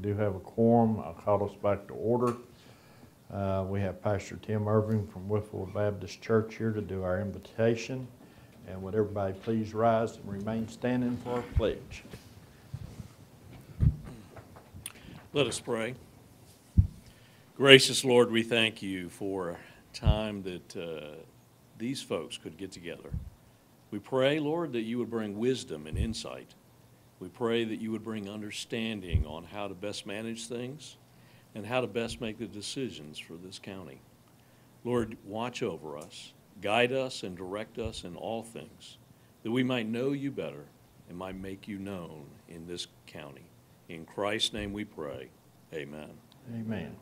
do have a quorum. I'll call us back to order. We have Pastor Tim Irving from Whitfield Baptist Church here to do our invitation. And would everybody please rise and remain standing for our pledge. Let us pray. Gracious Lord, we thank you for a time that these folks could get together. We pray, Lord, that you would bring wisdom and insight. We pray that you would bring understanding on how to best manage things and how to best make the decisions for this county. Lord, watch over us, guide us, and direct us in all things, that we might know you better and might make you known in this county. In Christ's name we pray. Amen. Amen.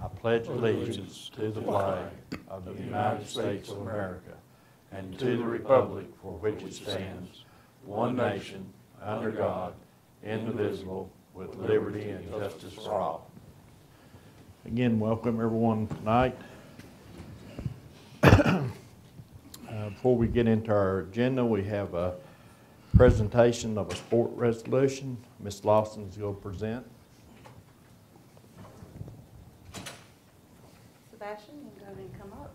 I pledge allegiance to the flag of the United States of America and to the republic for which it stands, one nation, under God, indivisible, with liberty and justice for all. Again, welcome everyone tonight. Before we get into our agenda, we have a presentation of a sport resolution. Ms. Lawson is going to present. Sebastian, you can go ahead and come up.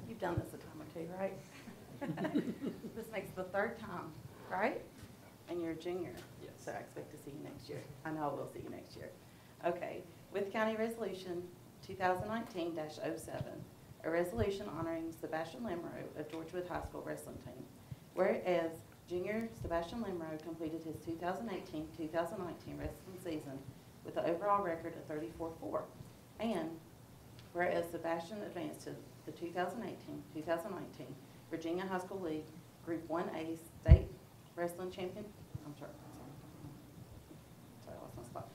You've done this a time or two, right? This makes the third time, right? And you're a junior. Yes. So I expect to see you next year. I know I will see you next year. Okay. With County Resolution 2019-07, a resolution honoring Sebastian Lemrow of Georgewood High School wrestling team. Whereas junior Sebastian Lemrow completed his 2018-2019 wrestling season with an overall record of 34-4. And whereas Sebastian advanced to the 2018-2019 Virginia High School League Group 1A State Wrestling Champion, sorry, I lost my spot.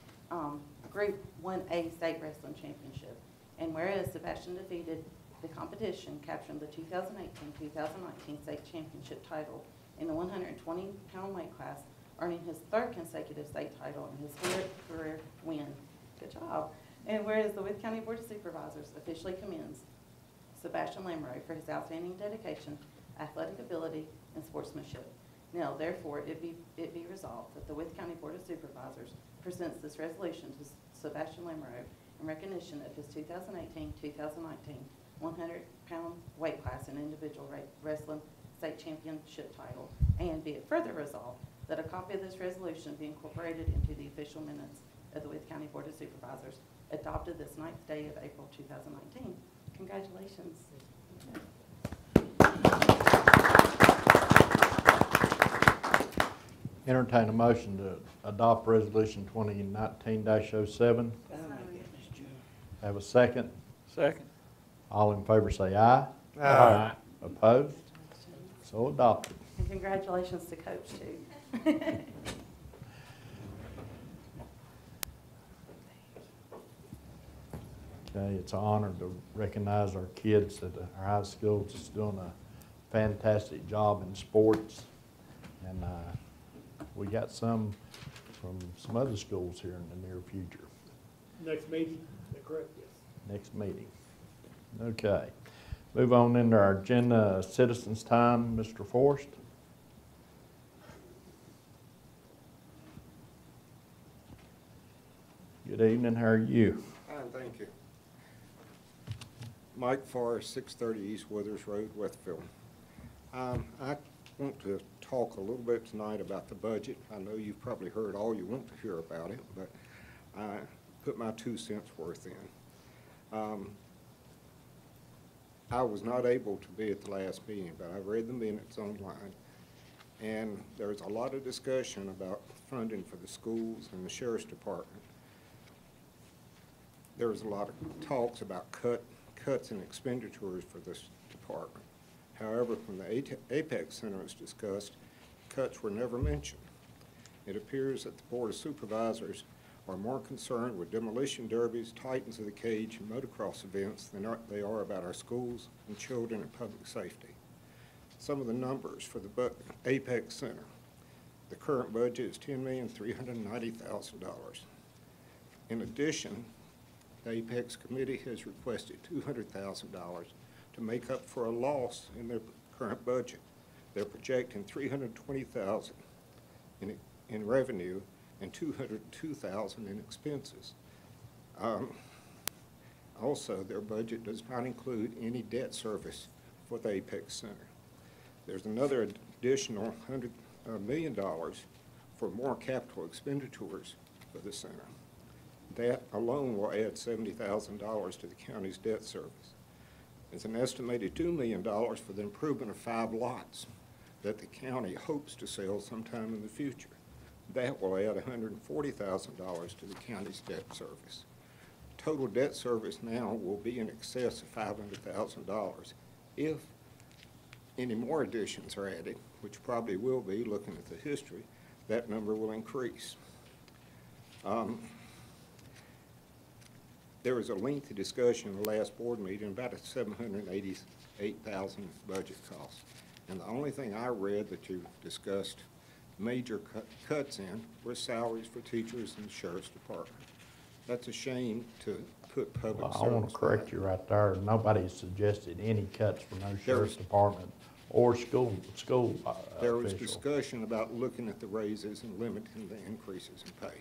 Group 1A State Wrestling Championship. And whereas Sebastian defeated the competition, capturing the 2018-2019 state championship title in the 120-pound weight class, earning his third consecutive state title and his third career win. Good job. And whereas the Wythe County Board of Supervisors officially commends Sebastian Lemrow for his outstanding dedication, athletic ability, and sportsmanship. Now, therefore, it be resolved that the Wythe County Board of Supervisors presents this resolution to Sebastian Lemrow in recognition of his 2018-2019 100-pound weight class and individual wrestling state championship title, and be it further resolved that a copy of this resolution be incorporated into the official minutes of the Wythe County Board of Supervisors, adopted this 9th day of April 2019. Congratulations. Entertain a motion to adopt Resolution 2019-07. Have a second? Second. All in favor say aye. Aye. Opposed? So adopted. And congratulations to Coach, too. Okay, it's an honor to recognize our kids at our high school just doing a fantastic job in sports. And we got some from some other schools here in the near future. Next meeting, is that correct? Yes. Next meeting. Okay. Move on into our agenda, citizens' time. Mr. Forrest. Good evening. How are you? Fine, thank you. Mike Forrest, 630 East Withers Road, Westfield. I want to talk a little bit tonight about the budget. I know you've probably heard all you want to hear about it, but I put my 2 cents worth in. I was not able to be at the last meeting, but I read the minutes online, and there's a lot of discussion about funding for the schools and the sheriff's department. There was a lot of talks about cuts in expenditures for this department. However, when the Apex Center was discussed, cuts were never mentioned. It appears that the Board of Supervisors are more concerned with demolition derbies, Titans of the Cage, and motocross events than they are about our schools and children and public safety. Some of the numbers for the Apex Center. The current budget is $10,390,000. In addition, the Apex Committee has requested $200,000 to make up for a loss in their current budget. They're projecting $320,000 in revenue and $202,000 in expenses. Also, their budget does not include any debt service for the Apex Center. There's another additional $100 million for more capital expenditures for the center. That alone will add $70,000 to the county's debt service. There's an estimated $2 million for the improvement of 5 lots that the county hopes to sell sometime in the future. That will add $140,000 to the county's debt service. Total debt service now will be in excess of $500,000. If any more additions are added, which probably will be, looking at the history, that number will increase. There was a lengthy discussion in the last board meeting about a $788,000 budget cost. And the only thing I read that you discussed major cuts in were salaries for teachers in the sheriff's department. That's a shame to put public service. I want to correct you right there. Nobody suggested any cuts for no sheriff's department or school There was official. discussion about looking at the raises and limiting the increases in pay.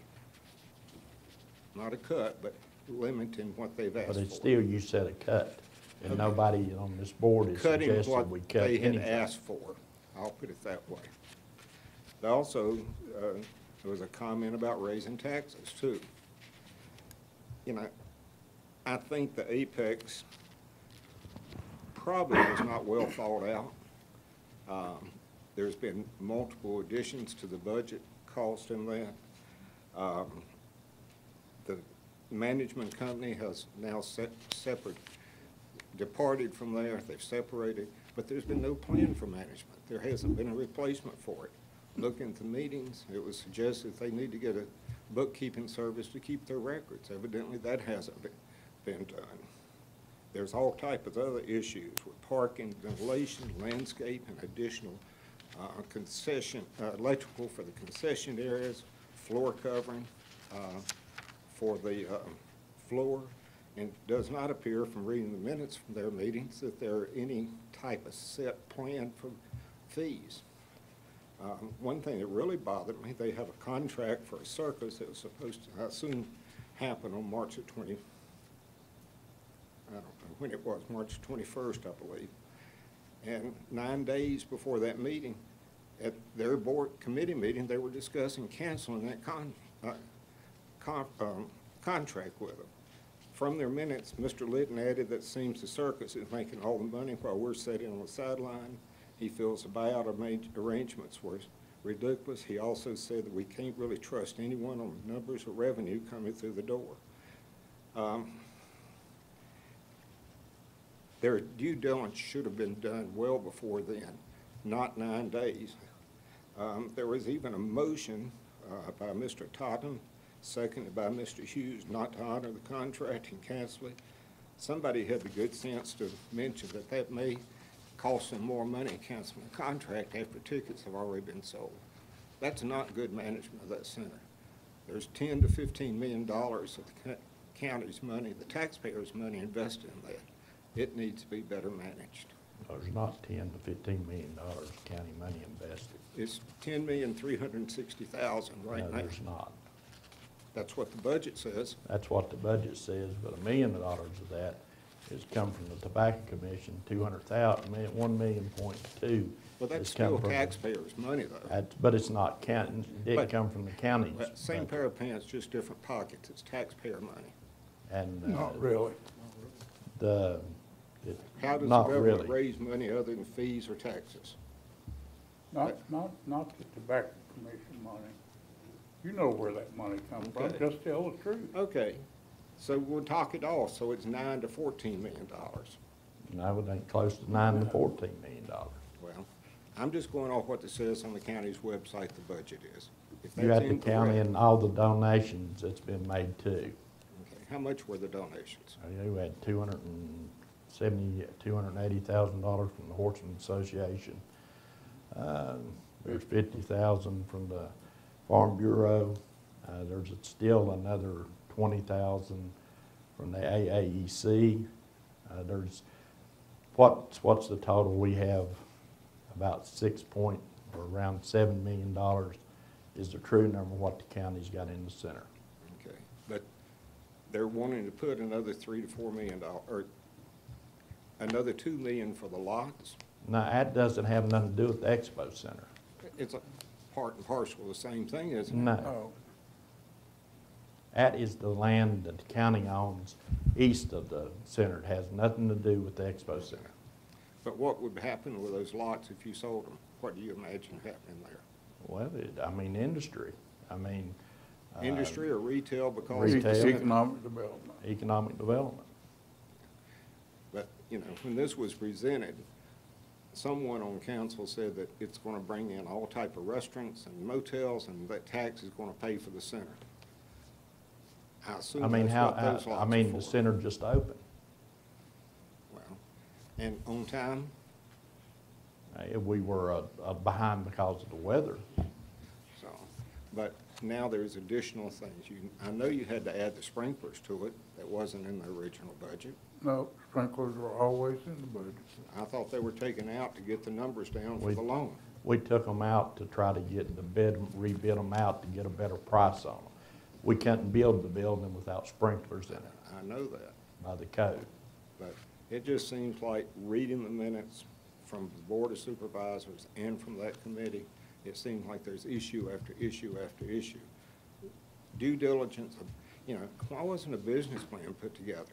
Not a cut, but limiting what they've asked for. But it's still, you said a cut, and nobody on this board has Cutting suggested what we cut they had anything. asked for. I'll put it that way. Also, there was a comment about raising taxes too. You know, I think the Apex probably was not well thought out. There's been multiple additions to the budget cost in that. The management company has now departed from there. They've separated, but there's been no plan for management. There hasn't been a replacement for it. Looking at the meetings, it was suggested they need to get a bookkeeping service to keep their records. Evidently, that hasn't been done. There's all type of other issues with parking, ventilation, landscape, and additional concession, electrical for the concession areas, floor covering for the floor. And it does not appear from reading the minutes from their meetings that there are any type of set plan for fees. One thing that really bothered me, they have a contract for a circus that was supposed to soon happen on March the 20th. I don't know when it was, March 21st, I believe. And 9 days before that meeting, at their board committee meeting, they were discussing canceling that contract with them. From their minutes, Mr. Litton added that seems the circus is making all the money while we're sitting on the sideline. He feels the buyout arrangements were ridiculous. He also said that we can't really trust anyone on numbers or revenue coming through the door. Their due diligence should have been done well before then, not 9 days. There was even a motion by Mr. Totten, seconded by Mr. Hughes, not to honor the contract and cancel it. Somebody had the good sense to mention that that may cost them more money canceling the contract after tickets have already been sold. That's not good management of that center. There's $10 to $15 million of the county's money, the taxpayers' money invested in that. It needs to be better managed. There's not $10 to $15 million county money invested. It's $10,360,000 right No, now. there's not. That's what the budget says. That's what the budget says, but $1 million of that has come from the Tobacco Commission, 1,200,000. Well, that's has still come from- taxpayers' money, though. But it's not counting, it didn't But- come from the county's But same budget. pair of pants, just different pockets. It's taxpayer money. And, Not really. How does the not government really. raise money other than fees or taxes? Not the tobacco commission money. You know where that money comes from, Okay. just tell the truth. Okay, so we'll talk it off, so it's $9 to $14 million. No, it ain't close to $9 to $14 million. Well, I'm just going off what it says on the county's website the budget is. If You that's had the county incorrect- and all the donations that's been made too. Okay, how much were the donations? You had $280,000 from the Horseman Association. There's $50,000 from the Farm Bureau. There's still another $20,000 from the AAEC. What's the total? We have about around $7 million is the true number what the county's got in the center. Okay, but they're wanting to put another $3 to $4 million, or another $2 million for the lots. Now, that doesn't have nothing to do with the expo center. It's a part and parcel of the same thing, isn't it? No, Oh, that is the land that the county owns east of the center. It has nothing to do with the expo center. But what would happen with those lots if you sold them? What do you imagine happening there? Well, I mean, industry. I mean. Industry or retail because? Retail. economic development. Economic development. But, you know, when this was presented, someone on council said that it's gonna bring in all type of restaurants and motels, and that tax is gonna pay for the center. I assume I mean, that's how, what those lots I mean, are the for. center just opened. Well, and on time, We were behind because of the weather. so, but now there's additional things. I know you had to add the sprinklers to it, that wasn't in the original budget. No, sprinklers were always in the budget. I thought they were taken out to get the numbers down for We- the loan. We took them out to try to get the rebid them out to get a better price on them. We couldn't build the building without sprinklers in it I know that, by the code. but it just seems like reading the minutes from the Board of Supervisors and from that committee, it seems like there's issue after issue after issue. Due diligence, you know, why wasn't a business plan put together?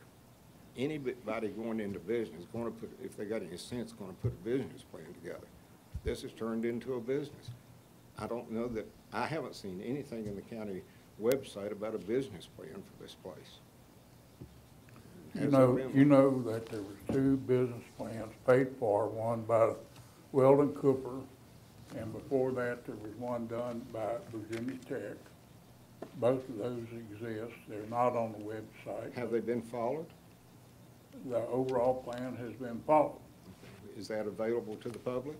Anybody going into business, gonna put, if they got any sense, gonna put a business plan together. This has turned into a business. I don't know that, I haven't seen anything in the county website about a business plan for this place. Has there been You one? know that there was 2 business plans paid for, one by Weldon Cooper, and before that, there was one done by Virginia Tech. Both of those exist. They're not on the website. Have they been followed? The overall plan has been followed. Is that available to the public?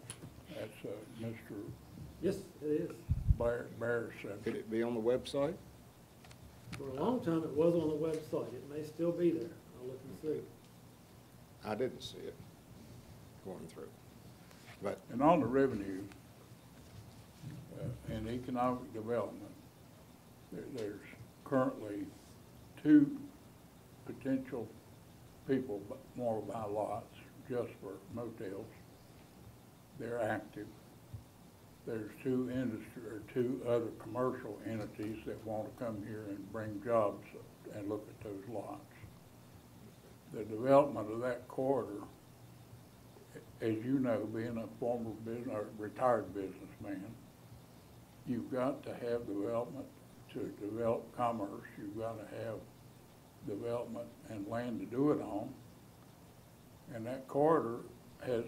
That's Mr. Yes, it is. Bear's Could subject. it be on the website? For a long time, it was on the website. It may still be there. I'll look and see. I didn't see it going through. But, And on the revenue and economic development, there's currently 2 potential people want to buy lots just for motels. They're active. There's 2 industry, or 2 other commercial entities that want to come here and bring jobs and look at those lots. The development of that corridor, as you know, being a former business, or retired businessman, you've got to have development to develop commerce. You've got to have development and land to do it on. And that corridor has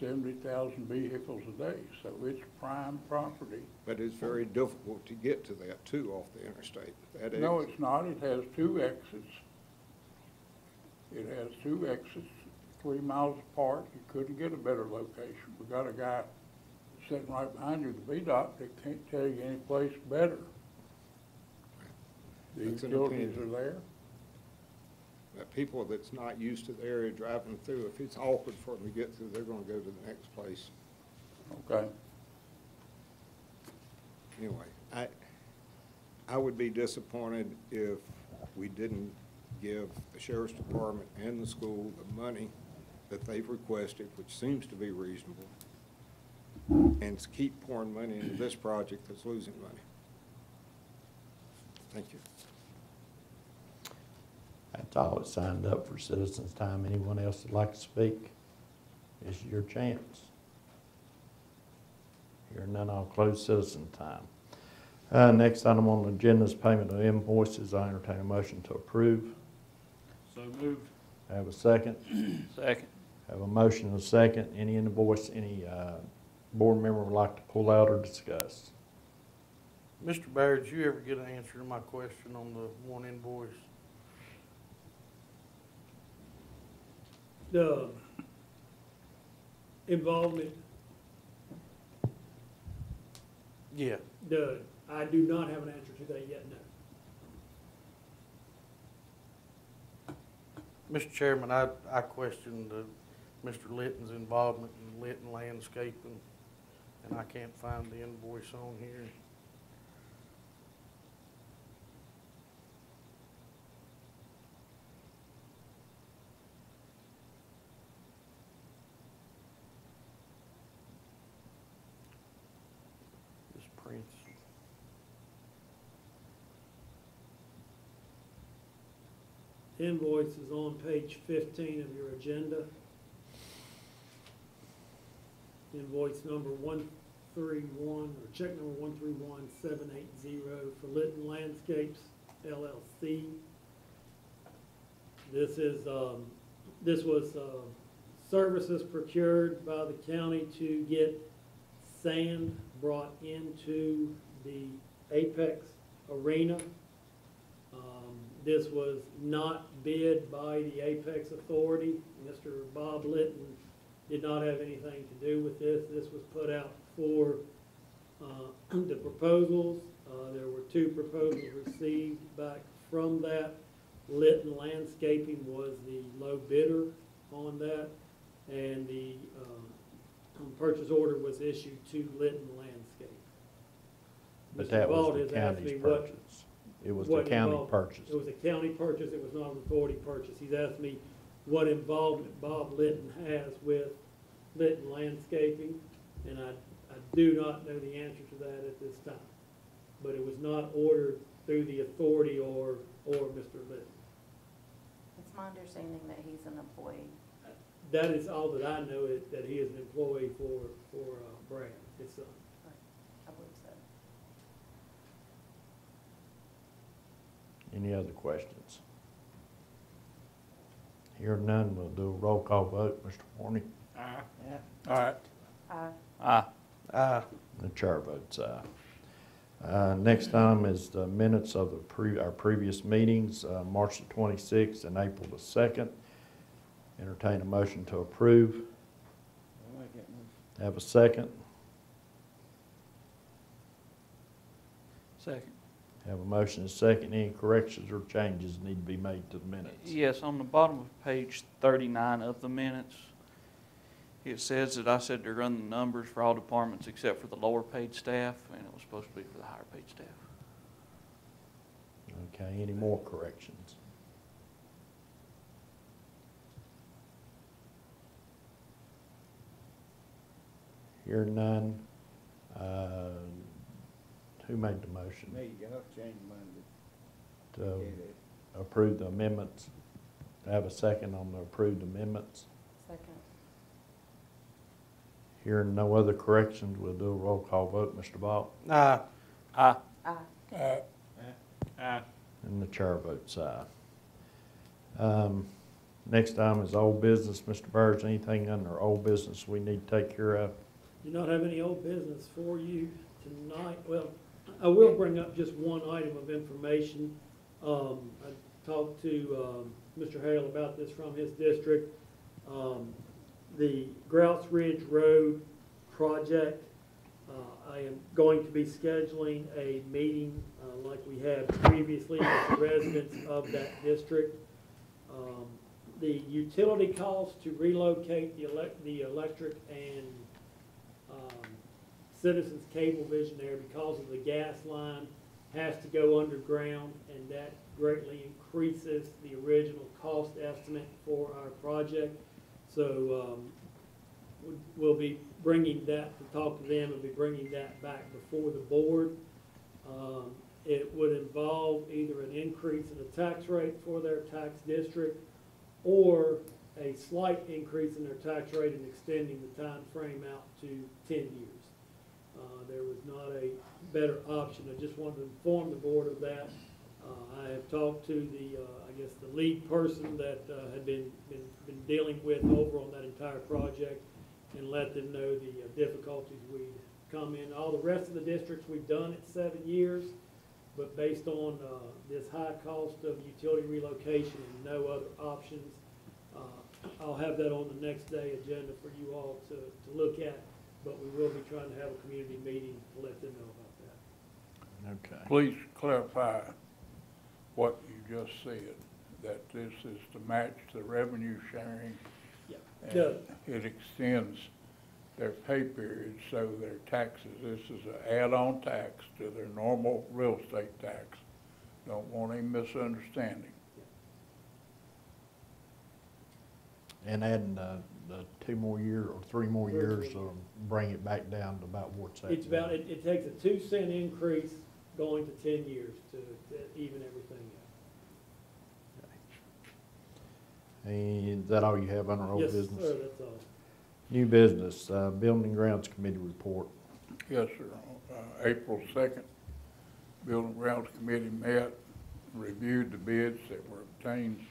70,000 vehicles a day, so it's prime property. but it's very difficult to get to that too off the interstate. That No, exit. it's not. It has 2 exits. It has 2 exits, 3 miles apart. You couldn't get a better location. We got a guy sitting right behind you, the VDOT, that can't tell you any place better. The That's an utilities are opinion. there. That people that's not used to the area driving through, if it's awkward for them to get through, they're gonna go to the next place. Okay. Anyway, I would be disappointed if we didn't give the sheriff's department and the school the money that they've requested, which seems to be reasonable, and to keep pouring money into this project that's losing money. Thank you. That's all that signed up for citizens' time. Anyone else that'd like to speak? It's your chance. Hearing none, I'll close citizen time. Next item on the agenda is payment of invoices. I entertain a motion to approve. So moved. Have a second? Second. Have a motion and a second. Any invoice, any board member would like to pull out or discuss? Mr. Baird, did you ever get an answer to my question on the one invoice? The involvement, Yeah. I do not have an answer to that yet, no. Mr. Chairman, I questioned Mr. Litton's involvement in Litton Landscaping, and I can't find the invoice on here. invoice is on page 15 of your agenda. Invoice number 131, or check number 131780 for Litton Landscapes LLC. This is, this was services procured by the county to get sand brought into the Apex Arena. This was not bid by the Apex Authority. Mr. Bob Litton did not have anything to do with this. This was put out for the proposals. There were 2 proposals received back from that. Litton Landscaping was the low bidder on that, and the purchase order was issued to Litton Landscape. But Mr. that Bald was the has asked me county's what- purchase. It was the what county involved- purchase. It was a county purchase, it was not an authority purchase. He's asked me what involvement Bob Litton has with Litton Landscaping, and I do not know the answer to that at this time. But it was not ordered through the authority or Mr. Litton. It's my understanding that he's an employee. That is all that I know, is that he is an employee for Brad, his son. I believe so. Any other questions? Hearing none, we'll do a roll call vote. Mr. Warney? All right. The chair votes aye. Next item is the minutes of our previous meetings, March the 26th and April the 2nd. Entertain a motion to approve. Have a second. Second. Have a motion and a second. Any corrections or changes need to be made to the minutes? Yes, on the bottom of page 39 of the minutes, it says that I said to run the numbers for all departments except for the lower paid staff, and it was supposed to be for the higher paid staff. Okay, any more corrections? Hearing none, who made the motion Me, I'll change mine to to get it. approve the amendments? Have a second on the approved amendments? Second. Hearing no other corrections, we'll do a roll call vote. Mr. Ball? Aye. Aye. And the chair votes aye. Next item is old business. Mr. Burrs, anything under old business we need to take care of? Do not have any old business for you tonight. Well, I will bring up just one item of information. I talked to Mr. Hale about this from his district. The Grouse Ridge Road project, I am going to be scheduling a meeting like we had previously with the residents of that district. The utility cost to relocate the electric and Citizens Cablevision there because of the gas line has to go underground, and that greatly increases the original cost estimate for our project. So we'll be bringing that, to talk to them, we'll be bringing that back before the board. It would involve either an increase in the tax rate for their tax district or a slight increase in their tax rate and extending the time frame out to 10 years. There was not a better option. I just wanted to inform the board of that. I have talked to the, I guess, the lead person that had been dealing with over on that entire project and let them know the difficulties we'd come in. All the rest of the districts we've done it 7 years, but based on this high cost of utility relocation and no other options, I'll have that on the next day agenda for you all to look at. But we will be trying to have a community meeting to let them know about that. Okay. Please clarify what you just said, that this is to match the revenue sharing. Yeah. And it extends their pay period, so their taxes, this is an add-on tax to their normal real estate tax. Don't want any misunderstanding. And adding the 2 more years or 3 more years, bring it back down to about what's that? It's about, it takes a 2-cent increase going to 10 years to even everything out. And is that all you have under old Yes, business? sir, that's all. New business, Building and Grounds Committee report. Yes, sir. April 2nd, Building and Grounds Committee met, reviewed the bids that were obtained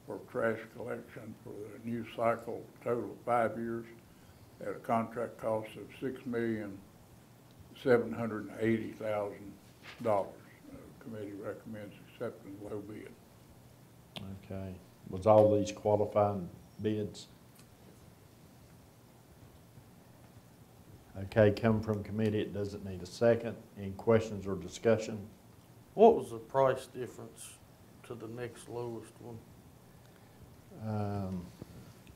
for trash collection for the new cycle, total of 5 years, at a contract cost of $6,780,000. Committee recommends accepting the low bid. Okay. Was all these qualifying bids? Okay, come from committee, it doesn't need a second. Any questions or discussion? What was the price difference to the next lowest one?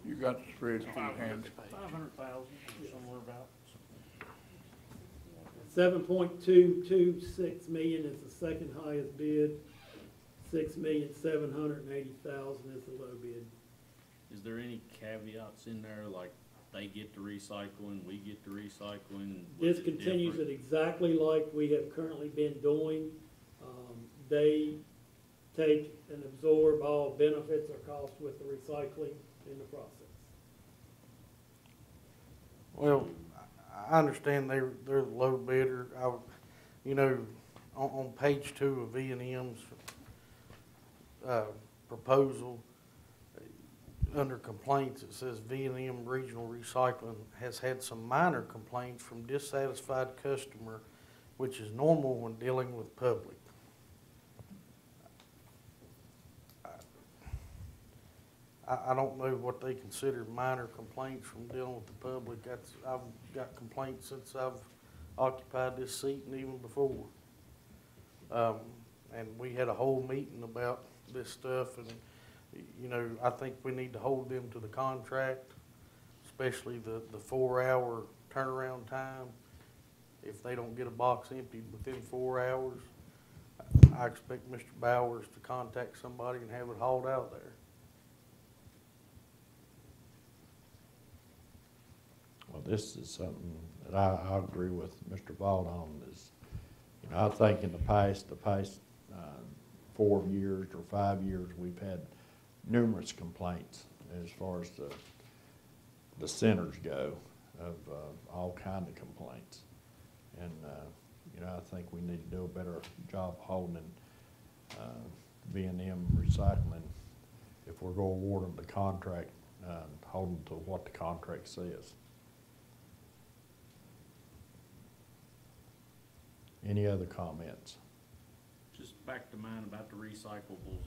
You got the spreadsheet handy. 500,000, somewhere about. 7.226 million is the second highest bid. 6,780,000 is the low bid. Is there any caveats in there, like they get to recycling, we get to recycling? This continues it exactly like we have currently been doing. They take and absorb all benefits or costs with the recycling in the process. Well, I understand they're the low bidder. On page 2 of V&M's proposal, under complaints, it says V&M Regional Recycling has had some minor complaints from dissatisfied customer, which is normal when dealing with public. I don't know what they consider minor complaints from dealing with the public. I've got complaints since I've occupied this seat and even before. And we had a whole meeting about this stuff, and I think we need to hold them to the contract, especially the 4-hour turnaround time. If they don't get a box emptied within 4 hours, I expect Mr. Bowers to contact somebody and have it hauled out there. Well, this is something that I agree with Mr. Vaught on is, I think in the past 4 years or 5 years, we've had numerous complaints as far as the centers go of all kind of complaints. And, I think we need to do a better job holding V&M recycling if we're going to award them the contract, hold them to what the contract says. Any other comments? Just back to mine about the recyclables,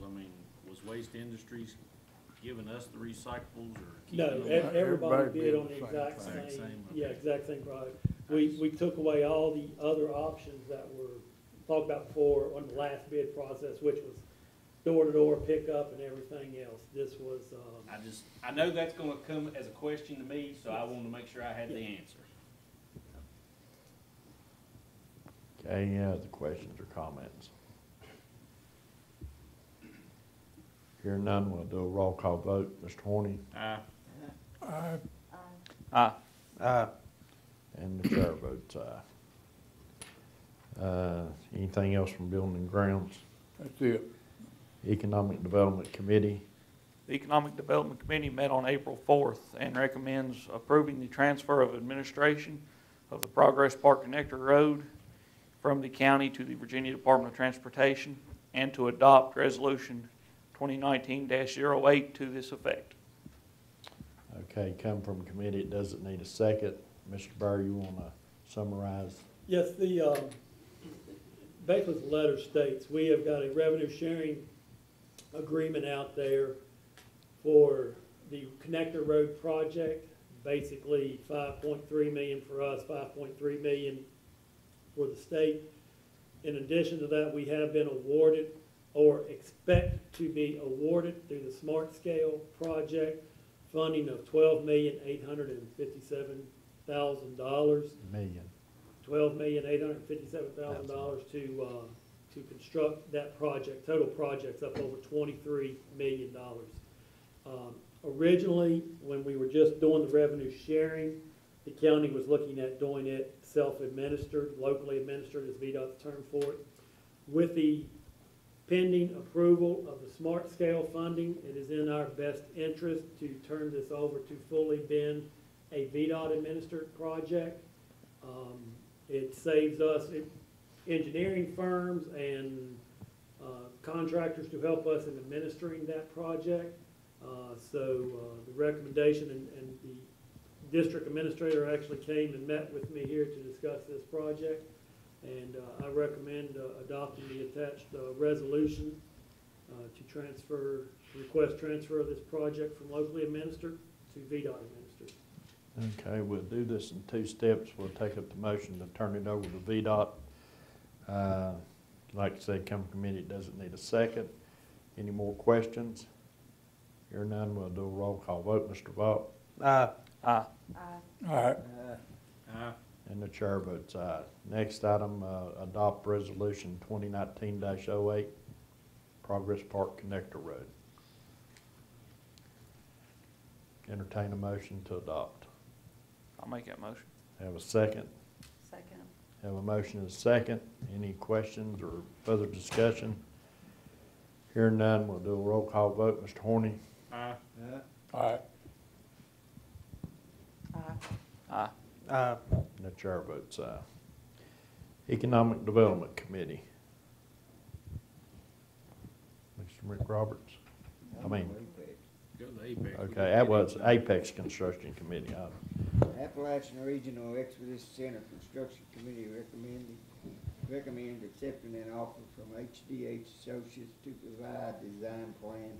was Waste Industries giving us the recyclables or No, keeping them? everybody bid on the same exact thing. same, Same, yeah, okay. exact same product. We took away all the other options that were talked about before on the last bid process, which was door-to-door pickup and everything else. This was, I know that's gonna come as a question to me, so I wanted to make sure I had the answer. Okay, any other questions or comments? Hearing none, we'll do a roll call vote. Mr. Horny Aye. and the chair votes aye. Anything else from Building and Grounds? That's it. Economic Development Committee, The Economic Development Committee met on April 4th and recommends approving the transfer of administration of the Progress Park Connector Road from the county to the Virginia Department of Transportation and to adopt Resolution 2019-08 to this effect. okay, come from committee, it doesn't need a second. Mr. Burr, you want to summarize? yes, basically the letter states, we have got a revenue sharing agreement out there for the Connector Road project, basically 5.3 million for us, 5.3 million for the state. In addition to that, we have been awarded or expect to be awarded through the Smart Scale project, funding of $12,857,000. $12,857,000 to construct that project. Total project's up over $23 million. Originally, when we were just doing the revenue sharing, the county was looking at doing it self-administered, locally administered is VDOT's term for it. With the pending approval of the Smart Scale funding, it is in our best interest to turn this over to fully been a VDOT administered project. It saves us engineering firms and contractors to help us in administering that project. The recommendation and the district administrator actually came and met with me here to discuss this project. And I recommend adopting the attached resolution to request transfer of this project from locally administered to VDOT administered. Okay, we'll do this in 2 steps. We'll take up the motion to turn it over to VDOT. Like I said, come from committee, it doesn't need a second. Any more questions? Hear none, we'll do a roll call vote. Mr. Vaught? Aye. Aye. All right, Aye. And the chair votes aye. Next item, adopt resolution 2019-08, Progress Park Connector Road. Entertain a motion to adopt. I'll make that motion. Have a second? Second. Have a motion and a second. Any questions or further discussion? Hearing none, we'll do a roll call vote. Mr. Horny? Aye. all right, Aye. Aye. And the chair votes aye. Economic Development Committee. Mr. Rick Roberts? I mean, Go to the Apex. okay, that was Apex Construction Committee. Appalachian Regional Expedition Center Construction Committee recommend accepting an offer from HDH Associates to provide design plan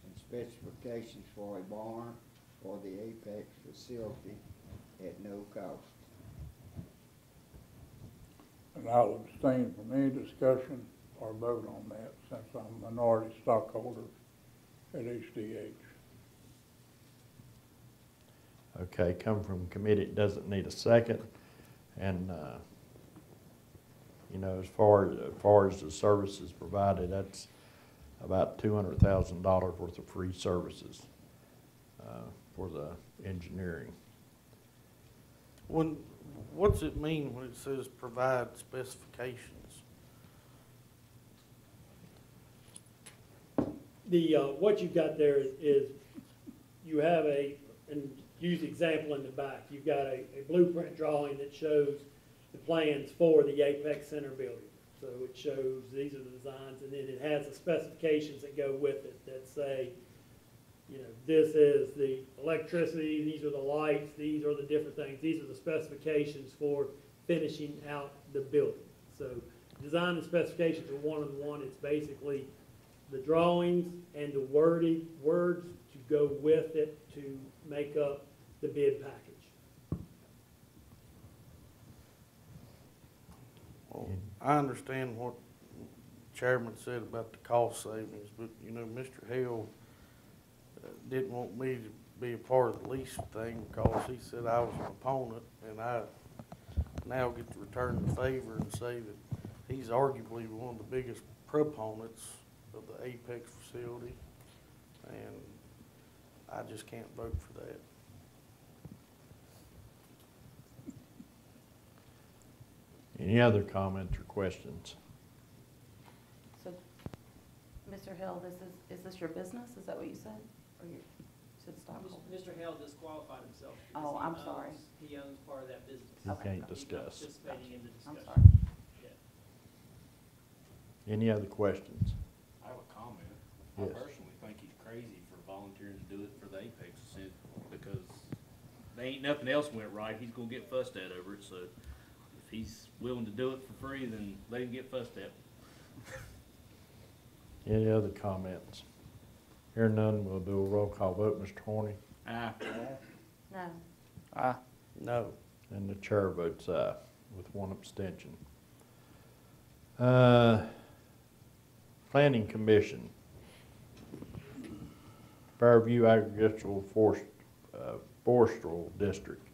and specifications for a barn for the Apex facility at no cost. and I'll abstain from any discussion or vote on that since I'm a minority stockholder at HDH. Okay, come from committee, it doesn't need a second. And, you know, as far as the services provided, that's about $200,000 worth of free services for the engineering. What's it mean when it says provide specifications? What you've got there is you have and use the example in the back, you've got a blueprint drawing that shows the plans for the Apex Center building. So it shows these are the designs, and then it has the specifications that go with it that say, you know, this is the electricity, these are the lights, these are the different things, these are the specifications for finishing out the building. So design and specifications are one-on-one. It's basically the drawings and the words to go with it to make up the bid package. Well, I understand what Chairman said about the cost savings, but, you know, Mr. Hale didn't want me to be a part of the lease thing because he said I was an opponent, and I now get to return the favor and say that he's arguably one of the biggest proponents of the Apex facility, and I just can't vote for that. Any other comments or questions? So, Mr. Hill, is this your business? Is that what you said? Or you said stockholder? Mr. Hale disqualified himself. because Oh, I'm sorry. He owns part of that business. You Okay. can't He's not discuss. participating in the I'm discussion. sorry. Any other questions? I have a comment. I Yes. personally think he's crazy for volunteering to do it for the Apex Center because there ain't nothing else went right. He's gonna get fussed at over it, so if he's willing to do it for free, then let him get fussed at. Any other comments? Hearing none, we'll do a roll call vote. Mr. Horny? Aye. No. Aye. No. And the chair votes aye with one abstention. Planning Commission. Fairview Agricultural Forestal District.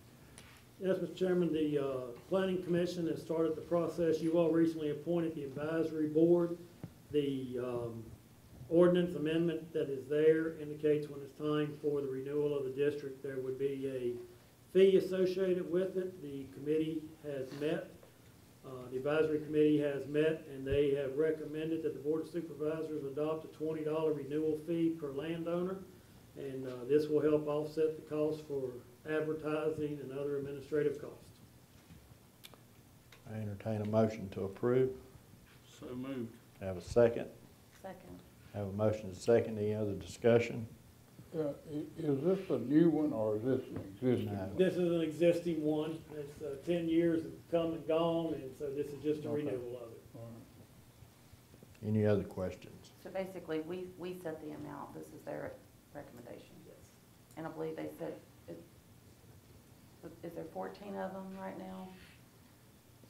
Yes, Mr. Chairman, the Planning Commission has started the process. You all recently appointed the advisory board. The ordinance amendment that is there indicates when it's time for the renewal of the district, there would be a fee associated with it. The committee has met. The advisory committee has met, and they have recommended that the Board of Supervisors adopt a $20 renewal fee per landowner. And this will help offset the cost for advertising and other administrative costs. I entertain a motion to approve. So moved. Have a second. Second. Have a motion and a second. Any other discussion? Is this a new one or is this an existing No. one? This is an existing one. It's 10 years have come and gone, and so this is just a Okay. renewal of it. All right. Any other questions? So basically, we set the amount, this is their recommendation. Yes. And I believe they said, is there 14 of them right now?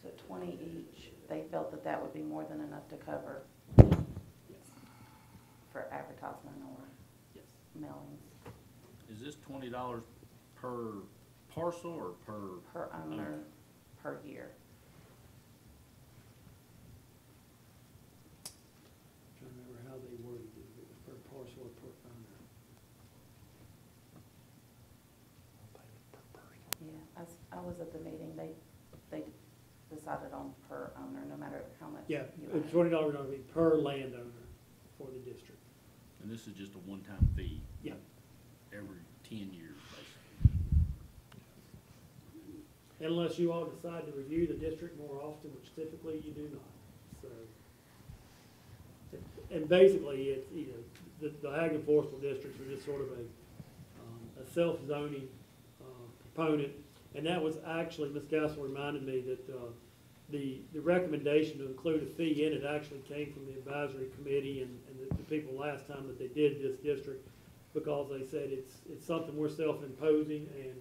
So 20 each. They felt that that would be more than enough to cover Yes. for advertisement or Yes. mailings Is this $20 per parcel or per? per owner per year. Trying to remember how they worded it, if it was per parcel or per owner. Yeah, I was at the meeting, they decided on per owner, no matter how much. Yeah, you it's own. $20 fee per landowner for the district. And this is just a one-time fee? Yeah. Every 10 years, basically? Unless you all decide to review the district more often, which typically you do not, so. And basically, it's, you know, the ag and forestal districts are just sort of a self-zoning, proponent. And that was actually, Ms. Castle reminded me that, the recommendation to include a fee in it actually came from the advisory committee and the people last time that they did this district, because they said it's something we're self-imposing, and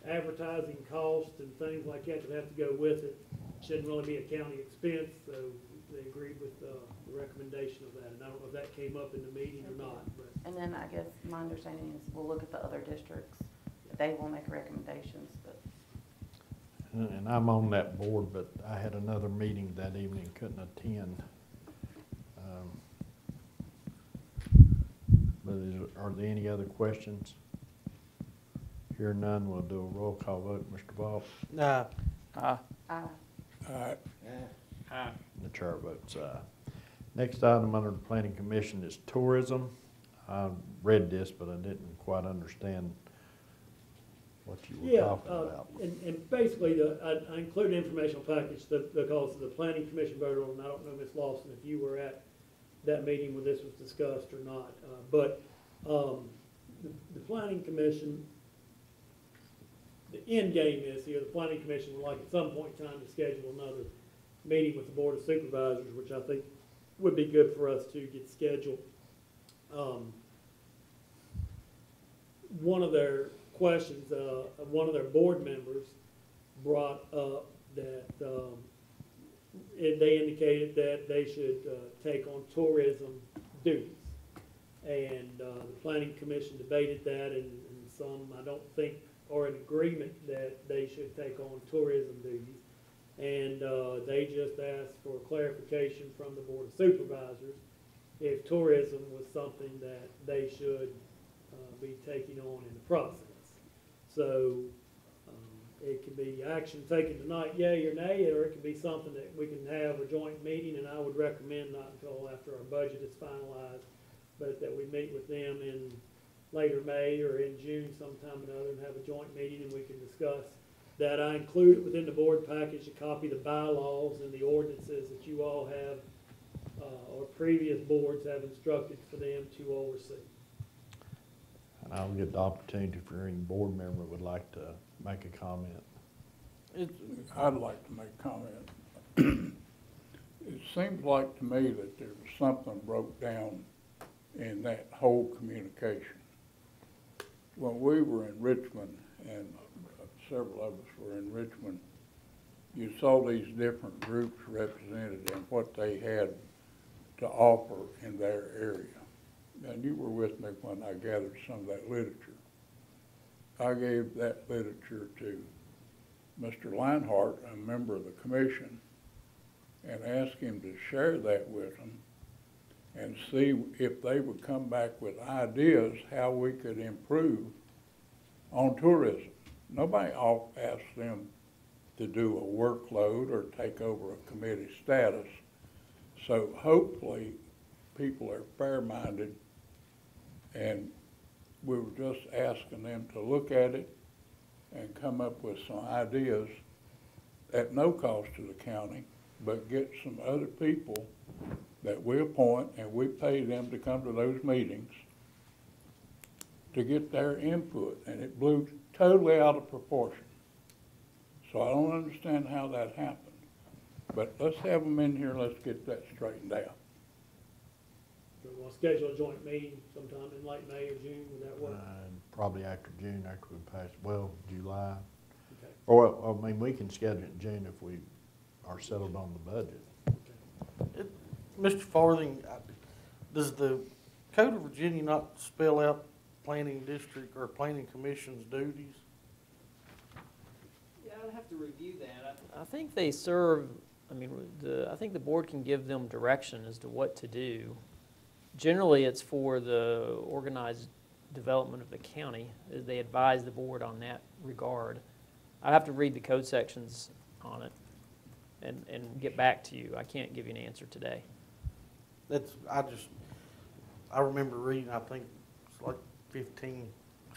advertising costs and things like that have to go with it shouldn't really be a county expense, so they agreed with the recommendation of that. And I don't know if that came up in the meeting or not, but. And then I guess my understanding is we'll look at the other districts. They will make recommendations, but And I'm on that board, but I had another meeting that evening, couldn't attend. But are there any other questions? Hear none, we'll do a roll call vote. Mr. Ball? Aye. Aye. All right. Aye. The chair votes aye. Next item under the Planning Commission is tourism. I read this, but I didn't quite understand what you were talking about. And basically, I included an informational package because the planning commission voted on, and I don't know, Ms. Lawson, if you were at that meeting where this was discussed or not, but the planning commission, the end game is here, the planning commission would like at some point in time to schedule another meeting with the Board of Supervisors, which I think would be good for us to get scheduled. One of their questions, one of their board members brought up that they indicated that they should take on tourism duties. And the planning commission debated that, and some, I don't think, are in agreement that they should take on tourism duties. And they just asked for clarification from the Board of Supervisors if tourism was something that they should be taking on in the process. So it can be action taken tonight, yay or nay, or it can be something that we can have a joint meeting, and I would recommend not until after our budget is finalized, but that we meet with them in later May or in June sometime or another and have a joint meeting, and we can discuss that. I included within the board package a copy of the bylaws and the ordinances that you all have, or previous boards have instructed for them to oversee. And I'll get the opportunity for any board member who would like to make a comment. I'd like to make a comment. It seems like to me that there was something broke down in that whole communication. When we were in Richmond, and several of us were in Richmond, you saw these different groups represented and what they had to offer in their area. And you were with me when I gathered some of that literature. I gave that literature to Mr. Leinhart, a member of the commission, and asked him to share that with them and see if they would come back with ideas how we could improve on tourism. Nobody asked them to do a workload or take over a committee status. So hopefully, people are fair-minded, and we were just asking them to look at it and come up with some ideas at no cost to the county, but get some other people that we appoint and we pay them to come to those meetings to get their input, and it blew totally out of proportion. So I don't understand how that happened. But let's have them in here, let's get that straightened out. So we'll schedule a joint meeting sometime in late May or June, would that work? Probably after June, after we pass, well, July. Okay. Or, I mean, we can schedule it in June if we are settled on the budget. Mr. Farthing, does the Code of Virginia not spell out planning district or planning commission's duties? Yeah, I'd have to review that. I think they serve, I mean, I think the board can give them direction as to what to do. Generally, it's for the organized development of the county. They advise the board on that regard. I'd have to read the code sections on it and get back to you. I can't give you an answer today. I remember reading, I think it's like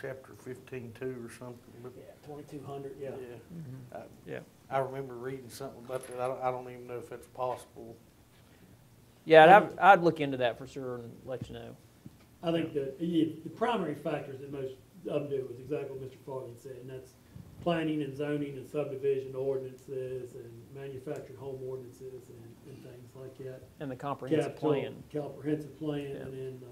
chapter 15-2 or something. But Yeah, 2200, yeah. Yeah. I remember reading something about that. I don't even know if that's possible. Yeah, I'd look into that for sure and let you know. I think the primary factors that most of them do is exactly what Mr. Farthing said, and that's planning and zoning and subdivision ordinances and manufactured home ordinances and things like that. And the comprehensive plan. Comprehensive plan, Yeah. and then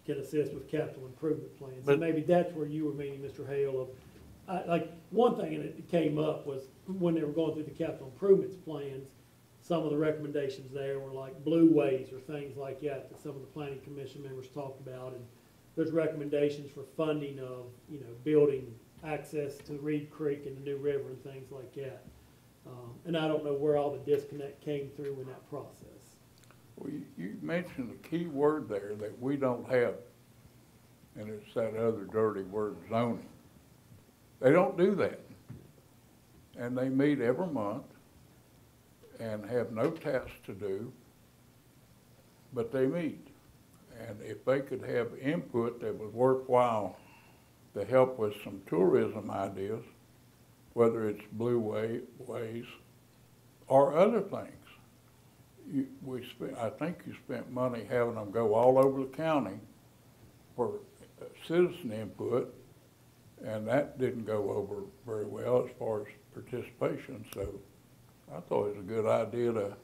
can assist with capital improvement plans. But- And maybe that's where you were meaning, Mr. Hale, of, like, one thing that came up was when they were going through the capital improvements plans, some of the recommendations there were like blue ways or things like that some of the planning commission members talked about. And there's recommendations for funding of, building access to Reed Creek and the New River and things like that. And I don't know where all the disconnect came through in that process. Well, you mentioned a key word there that we don't have, and it's that other dirty word, zoning. They don't do that. And they meet every month and have no tasks to do, but they meet. And if they could have input that was worthwhile to help with some tourism ideas, whether it's blue ways or other things. I think you spent money having them go all over the county for citizen input, and that didn't go over very well as far as participation. So I thought it was a good idea to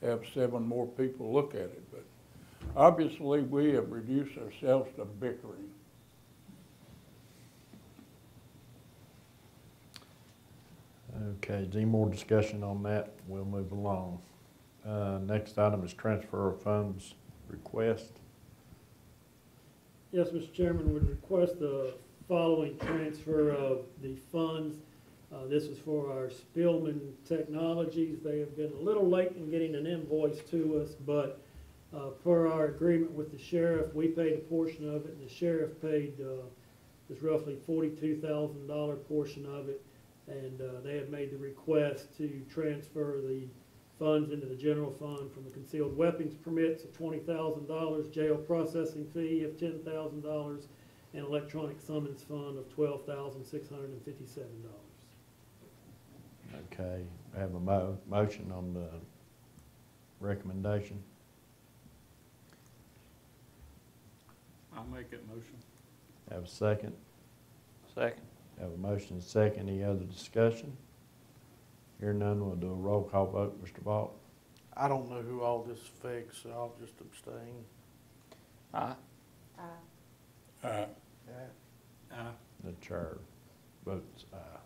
have 7 more people look at it. But obviously, we have reduced ourselves to bickering. Okay, is any more discussion on that? We'll move along. Next item is transfer of funds request. Yes, Mr. Chairman, would request the following transfer of the funds. This is for our Spillman Technologies. They have been a little late in getting an invoice to us, but per our agreement with the sheriff, we paid a portion of it, and the sheriff paid this roughly $42,000 portion of it. And they have made the request to transfer the funds into the general fund from the concealed weapons permits of $20,000, jail processing fee of $10,000, and electronic summons fund of $12,657. Okay, I have a motion on the recommendation. I'll make that motion. Have a second. Second. Have a motion and a second. Any other discussion? Hearing none, we'll do a roll call vote. Mr. Vaught? I don't know who all this affects, so I'll just abstain. Aye. Aye. The chair votes aye.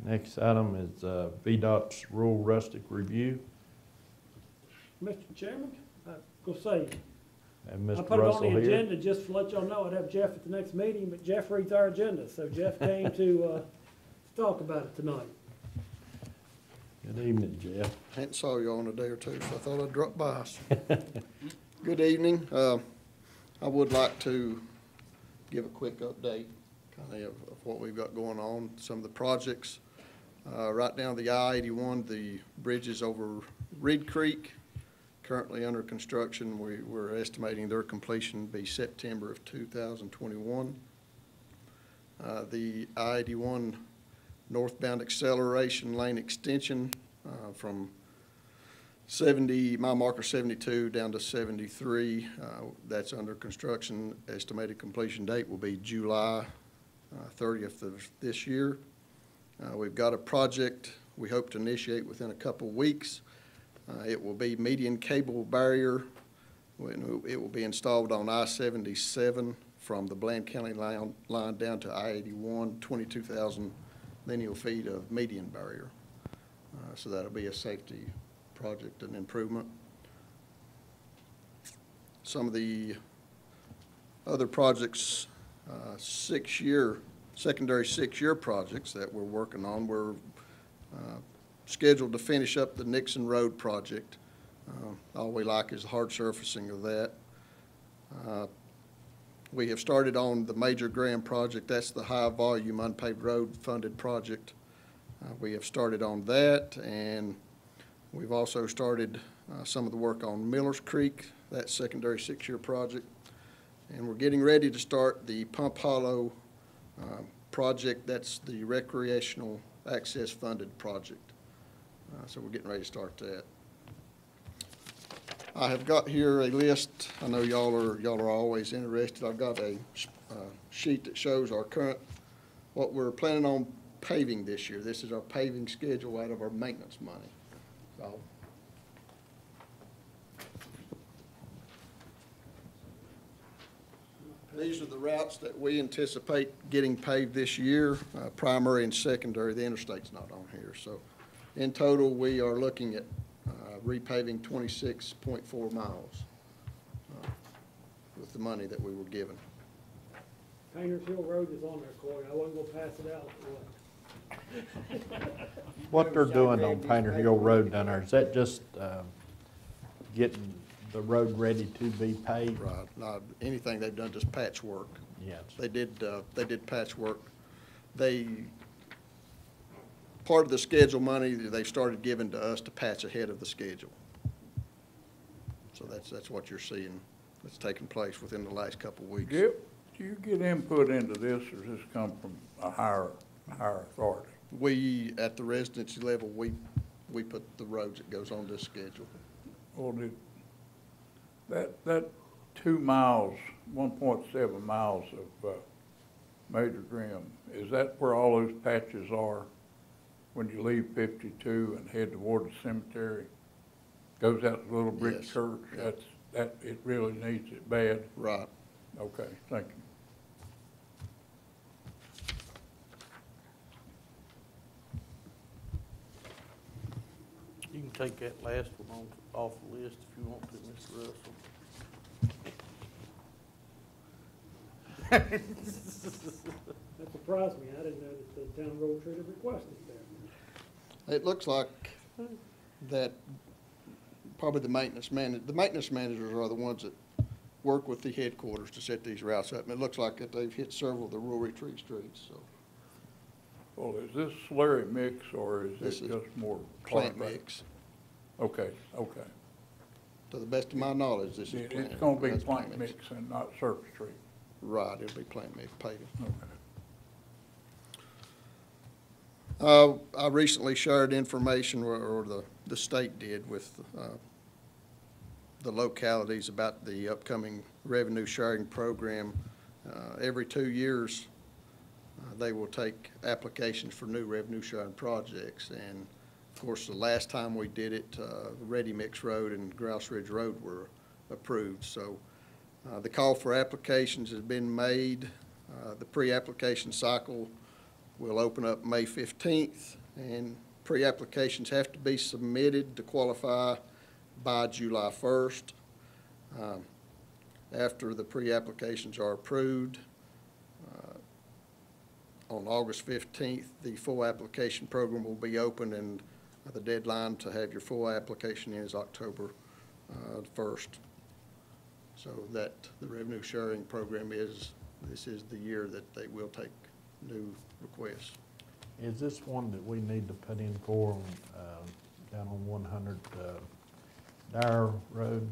Next item is VDOT's rural rustic review. Mr. Chairman, I was going to say, And I Mr. put it on Russell the here. agenda just to let y'all know I'd have Jeff at the next meeting, but Jeff reads our agenda, so Jeff came to talk about it tonight. Good evening, Jeff. Hadn't saw you in a day or two, so I thought I'd drop by. Good evening. I would like to give a quick update, of what we've got going on, some of the projects. Right down the I-81, the bridges over Reed Creek, currently under construction. We're estimating their completion to be September of 2021. The I-81 northbound acceleration lane extension from 70, mile marker 72 down to 73. That's under construction. Estimated completion date will be July 30th of this year. We've got a project we hope to initiate within a couple weeks. It will be median cable barrier. It will be installed on I-77 from the Bland County line down to I-81, 22,000 lineal feet of median barrier. So that'll be a safety project and improvement. Some of the other projects, secondary six-year projects that we're working on, we're scheduled to finish up the Nixon Road project. All we like is the hard surfacing of that. We have started on the Major Graham project. That's the high-volume unpaved road funded project. We have started on that, and we've also started some of the work on Millers Creek, that secondary six-year project. And we're getting ready to start the Pump Hollow project. That's the recreational access funded project. So we're getting ready to start that. I have got here a list. I know y'all are always interested. I've got a sheet that shows our current, what we're planning on paving this year. This is our paving schedule out of our maintenance money. So these are the routes that we anticipate getting paved this year, primary and secondary. The interstate's not on here. So in total, we are looking at repaving 26.4 miles with the money that we were given. Painters Hill Road is on there, Corey. I wasn't gonna pass it out. What they're doing on Painter Hill Road down there, is that just getting the road ready to be paved? Right. Not anything they've done, just patchwork. Yes. They did patchwork. Part of the schedule money they started giving to us to patch ahead of the schedule. So that's what you're seeing that's taking place within the last couple of weeks. Do you get input into this, or does this come from a higher authority? We, at the residency level, we put the roads that goes on this schedule. Well, that 2 miles, 1.7 miles of Major Graham, is that where all those patches are when you leave 52 and head toward the cemetery? Goes out to Little Brick Yes. Church? It really needs it bad? Right. Okay, thank you. You can take that last one off the list if you want to, Mr. Russell. That surprised me. I didn't know that the town road crew had requested that. It looks like that probably the maintenance managers are the ones that work with the headquarters to set these routes up. And it looks like that they've hit several of the rural retreat streets, so. Well, is this slurry mix, or is This it is just more? Plant mix. Okay. To the best of my knowledge, this is It's gonna be that's plant mix and not surface treatment. Right, it'll be plant mix paving. Okay. I recently shared information, or the state did, with the localities about the upcoming revenue sharing program. Every 2 years, they will take applications for new revenue sharing projects. And of course, the last time we did it, Ready Mix Road and Grouse Ridge Road were approved. So the call for applications has been made. The pre-application cycle will open up May 15th, and pre-applications have to be submitted to qualify by July 1st. After the pre-applications are approved, on August 15th, the full application program will be open, and the deadline to have your full application in is October 1st. So that the revenue sharing program this is the year that they will take new requests. Is this one that we need to put in for, down on 100, Dyer Road?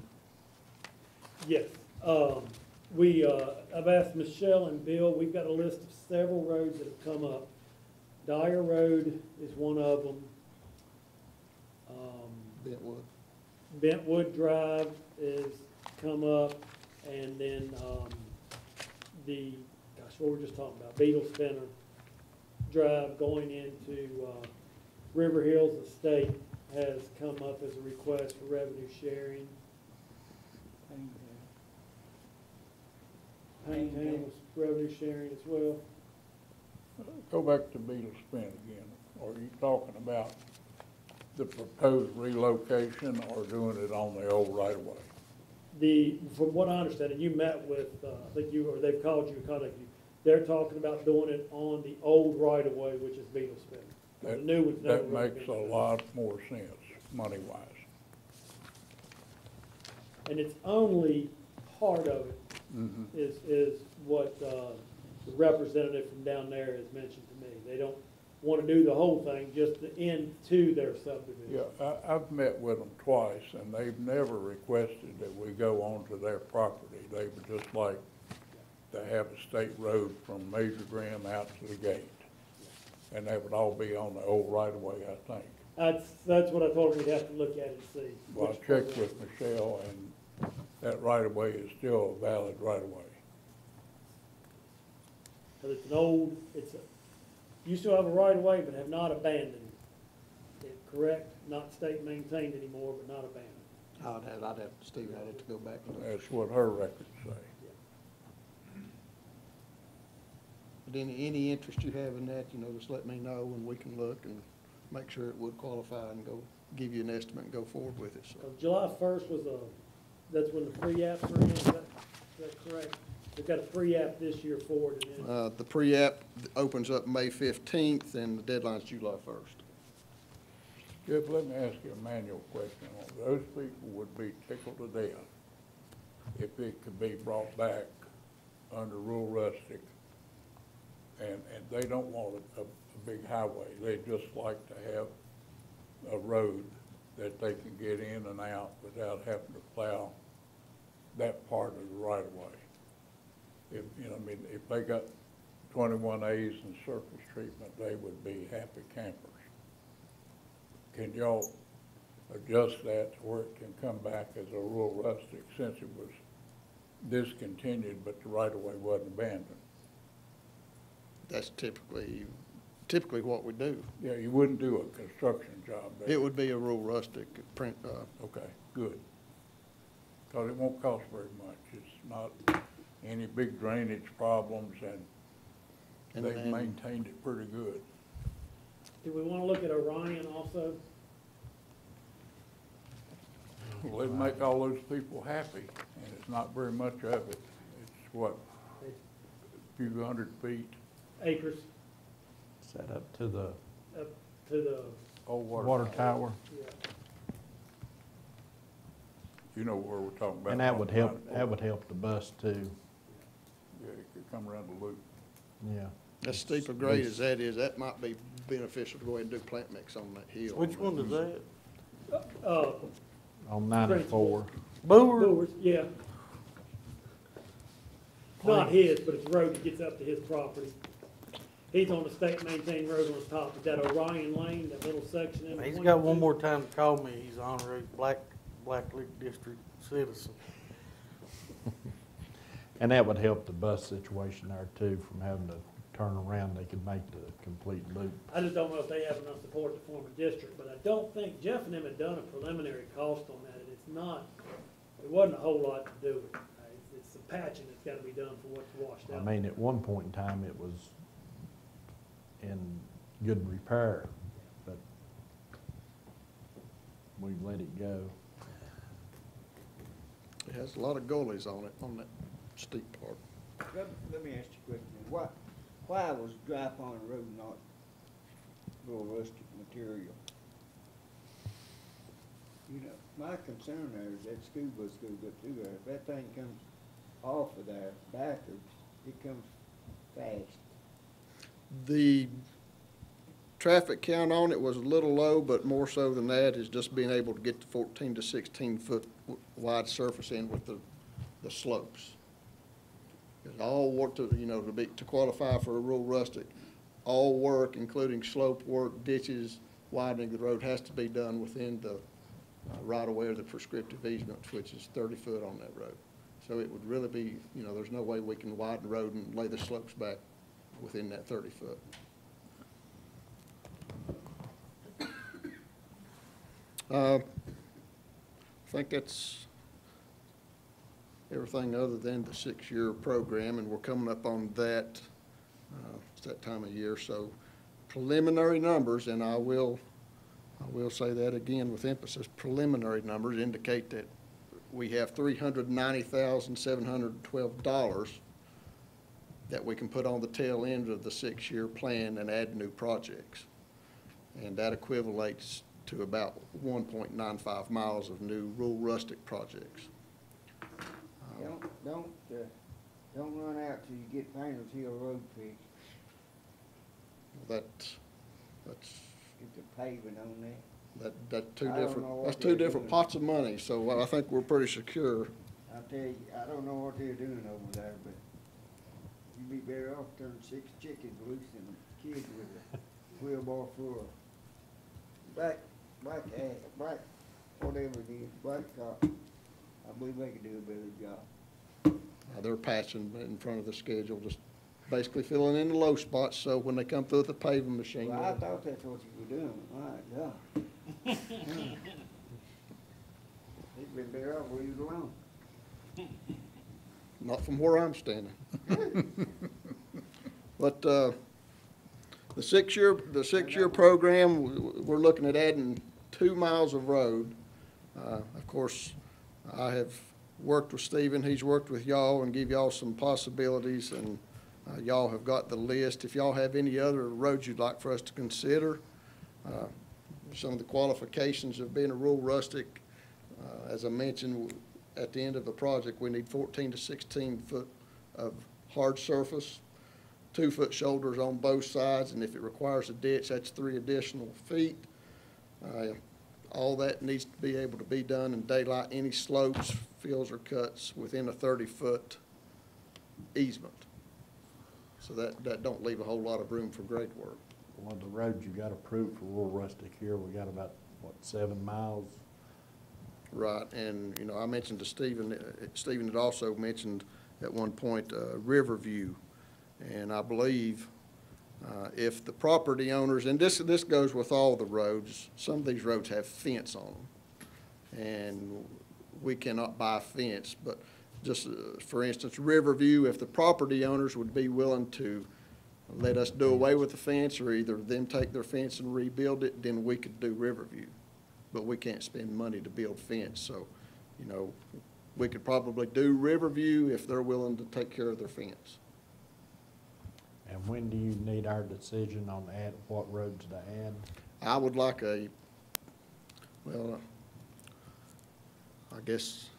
Yes. I've asked Michelle and Bill, we've got a list of several roads that have come up. Dyer Road is one of them. Bentwood. Bentwood Drive is come up, and then, what we're just talking about, Beetle Spinner Drive going into, River Hills Estate has come up as a request for revenue sharing. Paintown was revenue sharing as well. Go back to Beetle Spin again. Are you talking about the proposed relocation or doing it on the old right-of-way? From what I understand, and you met with, I think you, or they've called you, contacted you, they're talking about doing it on the old right-of-way, which is Beetle Spin. The new one's never That really makes been a done. lot more sense, money-wise. And it's only part of it is what the representative from down there has mentioned to me. They don't want to do the whole thing, just the end to their subdivision. Yeah, I've met with them twice, and they've never requested that we go onto their property. They would just like to have a state road from Major Graham out to the gate. And that would all be on the old right-of-way, I think. That's what I told them we'd have to look at and see. Well, I checked with Michelle, and that right-of-way is still a valid right-of-way. Because it's an old, you still have a right of way, but have not abandoned it, correct? Not state maintained anymore, but not abandoned. I'd have, Steve, I'd have to go back and look. That's what her records say. But any interest you have in that, just let me know and we can look and make sure it would qualify and go, give you an estimate and go forward with it, so. July 1st was that's when the pre-apps were in, is that correct? We've got a pre-app this year for it. And then The pre-app opens up May 15th and the deadline's July 1st. Jeff, let me ask you a manual question. Those people would be tickled to death if it could be brought back under rural rustic, and they don't want a big highway. They just like to have a road that they can get in and out without having to plow that part of the right of way. If they got 21As and surface treatment, they would be happy campers. Can y'all adjust that to where it can come back as a rural rustic since it was discontinued but the right of way wasn't abandoned? That's typically what we do. Yeah, you wouldn't do a construction job there. It would be a rural rustic print, Okay, good. Because it won't cost very much. It's not any big drainage problems, and they've maintained it pretty good. do we want to look at Orion also? Well, it'd make all those people happy, and it's not very much of it. It's what, a few hundred feet? Acres Set up to the up to the, Old water tower. yeah. You know where we're talking about. And that would help the bus too, Yeah, it could come around the loop. yeah. as steep a grade as that is, that might be beneficial to go ahead and do plant mix on that hill. Which one is that? On 94. Boer? Boers, yeah. Not his, but it's a road that gets up to his property. He's on the state maintained road on the top. Is that Orion Lane, that little section in between? He's got one more time to call me. He's an honorary Black Lake District citizen. And that would help the bus situation there too, from having to turn around, they could make the complete loop. I just don't know if they have enough support to form a district, but I don't think, Jeff and them had done a preliminary cost on that, and it's not, it wasn't a whole lot to do with it. It's the patching that's gotta be done for what's washed I out. mean, at one point in time, it was in good repair, but we let it go. It has a lot of gullies on it, on that steep part. Let me ask you a question. Why was Dry Pond Road not real rustic material? My concern there is that school bus goes up through there. If that thing comes off of there backwards, it comes fast. The traffic count on it was a little low, but more so than that is just being able to get the 14 to 16-foot wide surface in with the slopes. It's all work to, to qualify for a rural rustic, all work, including slope work, ditches, widening the road, has to be done within the right-of-way or the prescriptive easement, which is 30 foot on that road. So it would really be, there's no way we can widen the road and lay the slopes back within that 30 foot. I think that's everything other than the 6-year program, and we're coming up on that. It's that time of year, so preliminary numbers, and I will say that again with emphasis, preliminary numbers indicate that we have $390,712 that we can put on the tail end of the 6-year plan and add new projects. And that equivalates to about 1.95 miles of new rural rustic projects. Don't run out till you get Painter's Hill Road fixed. That's Get the paving on that. that's two different pots of money, so I think we're pretty secure. I tell you, I don't know what they're doing over there, but you'd be better off turning 6 chickens loose than a kid with a wheelbarrow full of black, whatever it is, black cop. I believe they could do a better job. They're patching in front of the schedule, just basically filling in the low spots, so when they come through with the paving machine. Well, I thought that's what you were doing. My God. He'd been better off leave it alone. Not from where I'm standing. But the 6-year program, we're looking at adding 2 miles of road. Of course, I have worked with Stephen, he's worked with y'all, and give y'all some possibilities, and y'all have got the list. If y'all have any other roads you'd like for us to consider, some of the qualifications of being a rural rustic, as I mentioned, at the end of the project, we need 14 to 16 foot of hard surface, 2 foot shoulders on both sides, and if it requires a ditch, that's 3 additional feet. All that needs to be able to be done in daylight. Any slopes, fills, or cuts within a 30-foot easement. So that don't leave a whole lot of room for grade work. One of the roads you got approved for rural rustic here, we got about, 7 miles? Right, and, I mentioned to Stephen had also mentioned at one point, Riverview. And I believe, if the property owners, and this goes with all the roads, some of these roads have fence on them. And we cannot buy a fence, but just for instance, Riverview, if the property owners would be willing to let us do away with the fence, or either them take their fence and rebuild it, then we could do Riverview. But we can't spend money to build fence, so, we could probably do Riverview if they're willing to take care of their fence. And when do you need our decision on what roads to add? I would like I guess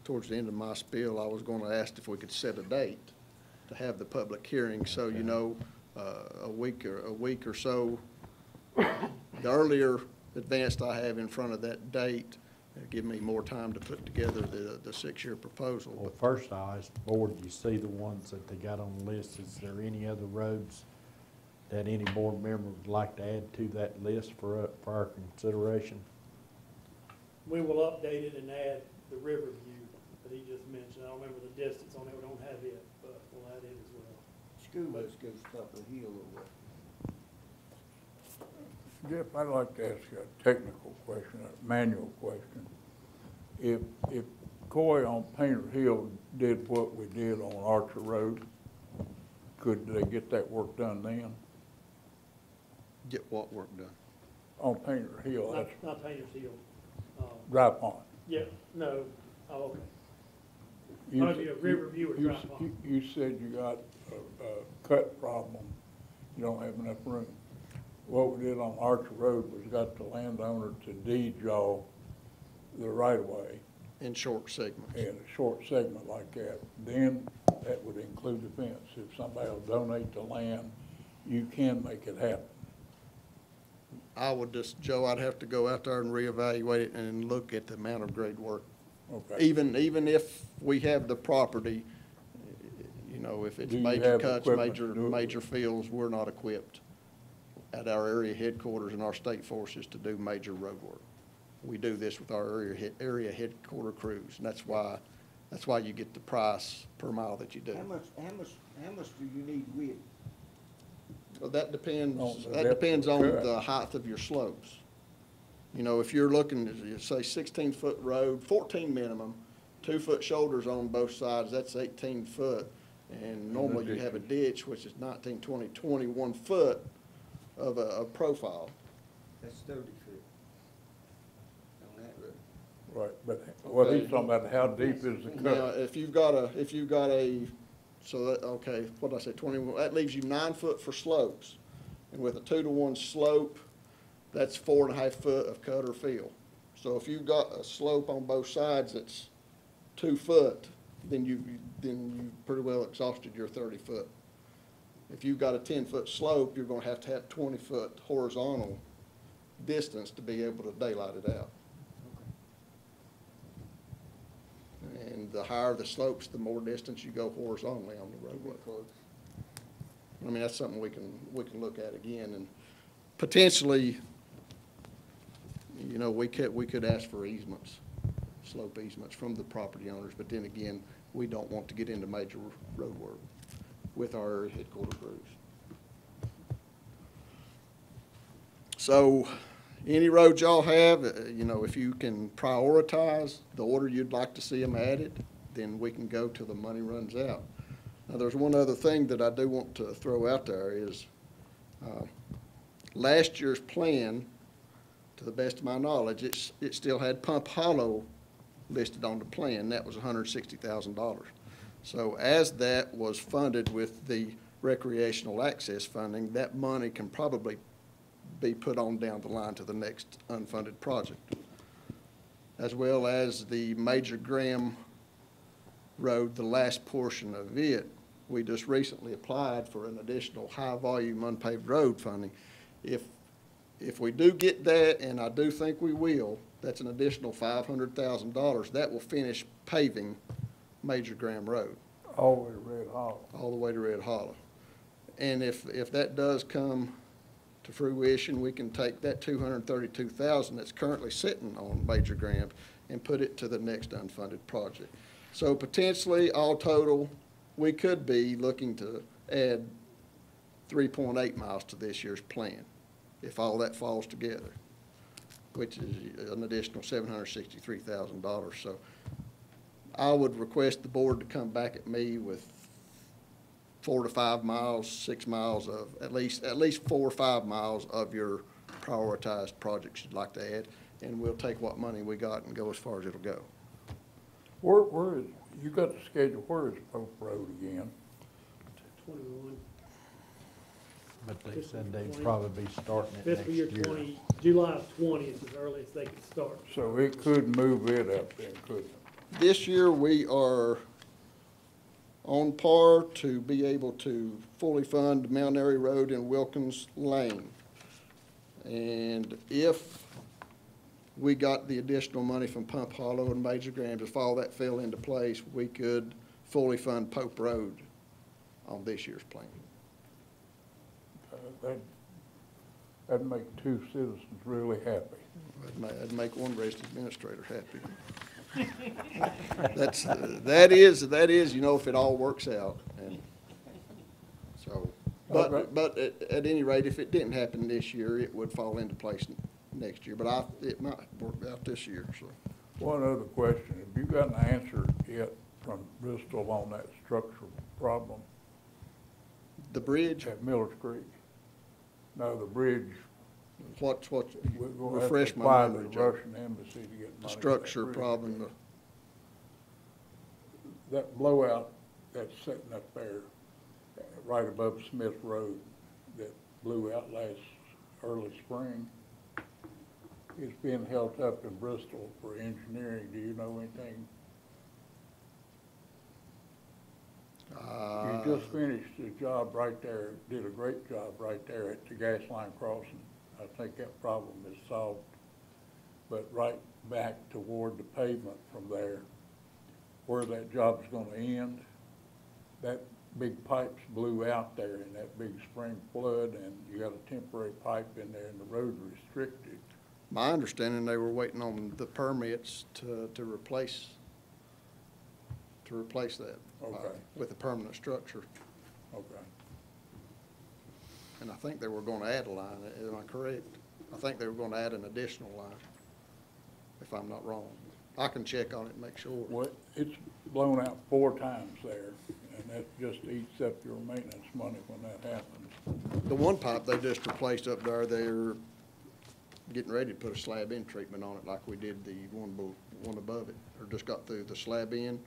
towards the end of my spiel, I was going to ask if we could set a date to have the public hearing, so, a week or so. The earlier advanced I have in front of that date, give me more time to put together the 6-year proposal. Well, first I'll ask the board, do you see the ones that they got on the list? Is there any other roads that any board member would like to add to that list for our consideration? We will update it and add the Riverview that he just mentioned. I don't remember the distance on it, we don't have it, but we'll add it as well. School bus goes top of the hill over. Jeff, I'd like to ask you a technical question, a manual question. If Coy on Painter Hill did what we did on Archer Road, could they get that work done then? Get what work done? On Painter Hill, that's Not Painter's Hill. Dry Pond. Yeah, no, oh, okay. You Maybe a Riverview or Dry Pond. You said you got a cut problem, you don't have enough room. What we did on Archer Road was got the landowner to deed y'all the right-of-way. In short segments. In a short segment like that. Then that would include the fence. If somebody will donate the land you can make it happen. I would just, Joe, I'd have to go out there and reevaluate it and look at the amount of grade work. Okay. Even if we have the property, you know, if it's Do you major have cuts, equipment to do it major fields, we're not equipped at our area headquarters and our state forces to do major road work. We do this with our area headquarter crews, and that's why you get the price per mile that you do. How much do you need width? Well, that depends On the depth of on cut. the height of your slopes. You know, if you're looking at, say, 16-foot road, 14 minimum, 2-foot shoulders on both sides, that's 18 foot. And normally you have a ditch, which is 19, 20, 21 foot of a profile. That's 30 foot. On that road. Right, but what he's talking about, how deep is the Now, cut? if you've got a, so that, okay, what did I say, 21, that leaves you 9 foot for slopes. And with a 2-to-1 slope, that's 4.5 foot of cut or fill. So if you've got a slope on both sides that's 2 foot, then you pretty well exhausted your 30 foot. If you've got a 10-foot slope, you're gonna have 20-foot horizontal distance to be able to daylight it out. And the higher the slopes, the more distance you go horizontally on the roadway. I mean, that's something we can look at again, and potentially, you know, we could ask for easements, slope easements from the property owners, but then again, we don't want to get into major road work with our headquarter crews. So, any roads y'all have, you know, if you can prioritize the order you'd like to see them added, then we can go till the money runs out. Now, there's one other thing that I do want to throw out there is, last year's plan, to the best of my knowledge, it still had Pump Hollow listed on the plan. That was $160,000. So as that was funded with the recreational access funding, that money can probably be put on down the line to the next unfunded project. As well as the Major Graham Road, the last portion of it, we just recently applied for an additional high-volume unpaved road funding. If we do get that, and I do think we will, that's an additional $500,000. That will finish paving Major Graham Road. All the way to Red Hollow. All the way to Red Hollow. And if that does come to fruition, we can take that $232,000 that's currently sitting on Major Graham and put it to the next unfunded project. So potentially, all total, we could be looking to add 3.8 miles to this year's plan, if all that falls together, which is an additional $763,000. So I would request the board to come back at me with 4 to 5 miles, 6 miles of, at least 4 or 5 miles of your prioritized projects you'd like to add, and we'll take what money we got and go as far as it'll go. Where is, you got the schedule, where is Pope Road again? 21. But they said they'd probably be starting it next Fiscal year year. 20, July of 20 is the earliest they could start. So it could move it up then, couldn't it? This year, we are on par to be able to fully fund Mount Airy Road and Wilkins Lane. And if we got the additional money from Pump Hollow and Major Graham, if all that fell into place, we could fully fund Pope Road on this year's plan. That'd make 2 citizens really happy. That'd make one registered administrator happy. That is, you know, if it all works out, and so, but at any rate, if it didn't happen this year, it would fall into place next year, but it might work out this year, so. One other question, have you got an answer yet from Bristol on that structural problem The bridge, at Miller's Creek? No, the bridge. we're gonna have to Refresh apply my to memory, the Joe. Russian embassy to get money. the for structure that bridge. problem, That blowout that's sitting up there, right above Smith Road, that blew out early spring, is being held up in Bristol for engineering. Do you know anything? You just finished the job right there, did a great job right there at the gas line crossing. I think that problem is solved. But right back toward the pavement from there, where that job's gonna end, that big pipes blew out there in that big spring flood, and you got a temporary pipe in there, and the road restricted. My understanding, they were waiting on the permits to replace that. Okay. With a permanent structure. Okay. And I think they were gonna add a line, am I correct? I think they were gonna add an additional line, if I'm not wrong. I can check on it and make sure. Well, it's blown out 4 times there, and that just eats up your maintenance money when that happens. The one pipe they just replaced up there, they're getting ready to put a slab in treatment on it like we did the one above it, or just got through the slab in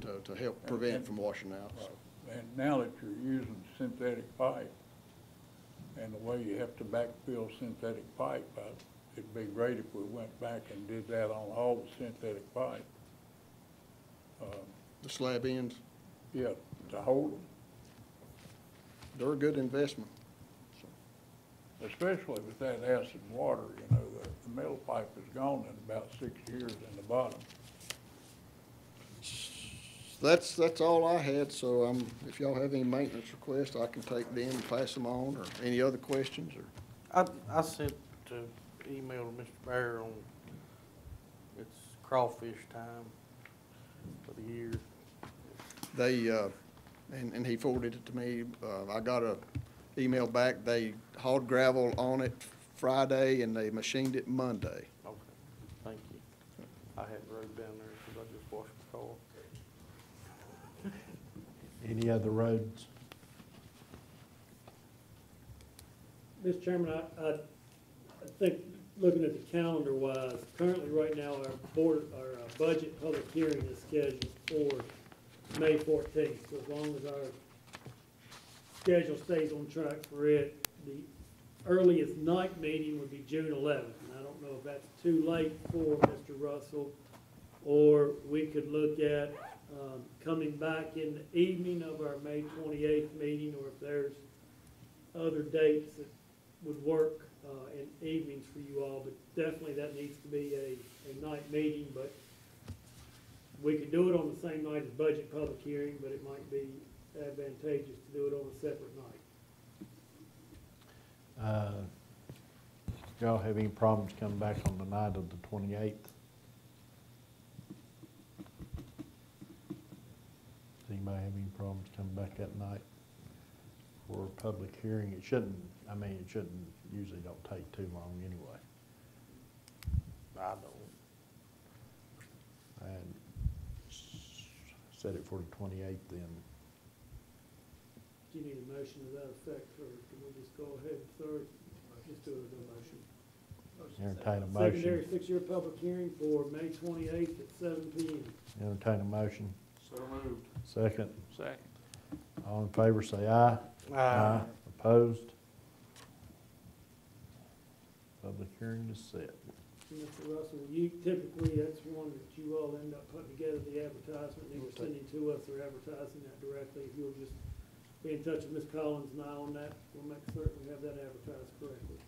to help prevent it from washing out. Right. And now that you're using synthetic pipe, and the way you have to backfill synthetic pipe, it'd be great if we went back and did that on all the synthetic pipe. The slab ends, Yeah, to hold them, they're a good investment. especially with that acid water, you know, the metal pipe is gone in about 6 years in the bottom. That's all I had, so if y'all have any maintenance requests, I can take them and pass them on, or any other questions, or. I sent to email to Mr. Bear on, it's crawfish time for the year. They, and he forwarded it to me, I got a email back, they hauled gravel on it Friday and they machined it Monday. Okay, thank you. I hadn't rode down there because I just washed my car. Any other roads? Mr. Chairman, I think, looking at the calendar wise, currently right now, our budget public hearing is scheduled for May 14th. So as long as our schedule stays on track for it, the earliest night meeting would be June 11th. And I don't know if that's too late for Mr. Russell, or we could look at coming back in the evening of our May 28th meeting, or if there's other dates that would work in evenings for you all, but definitely that needs to be a night meeting. But we could do it on the same night as budget public hearing, but it might be advantageous to do it on a separate night. Y'all have any problems coming back on the night of the 28th? Does anybody have any problems coming back that night for a public hearing? It shouldn't usually don't take too long anyway. I don't. And set it for the 28th then. Do you need a motion to that effect, or can we just go ahead and third, just do it as a motion? Entertain a Secondary motion. 6-year public hearing for May 28th at 7 p.m. Entertain a motion. So moved. Second. Second. All in favor say aye. Opposed? Public hearing is set. Mr. Russell, you typically, that's one that you all end up putting together the advertisement, and you're sending to us, or advertising that directly. If you'll just be in touch with Ms. Collins and I on that, we'll make certain we have that advertised correctly.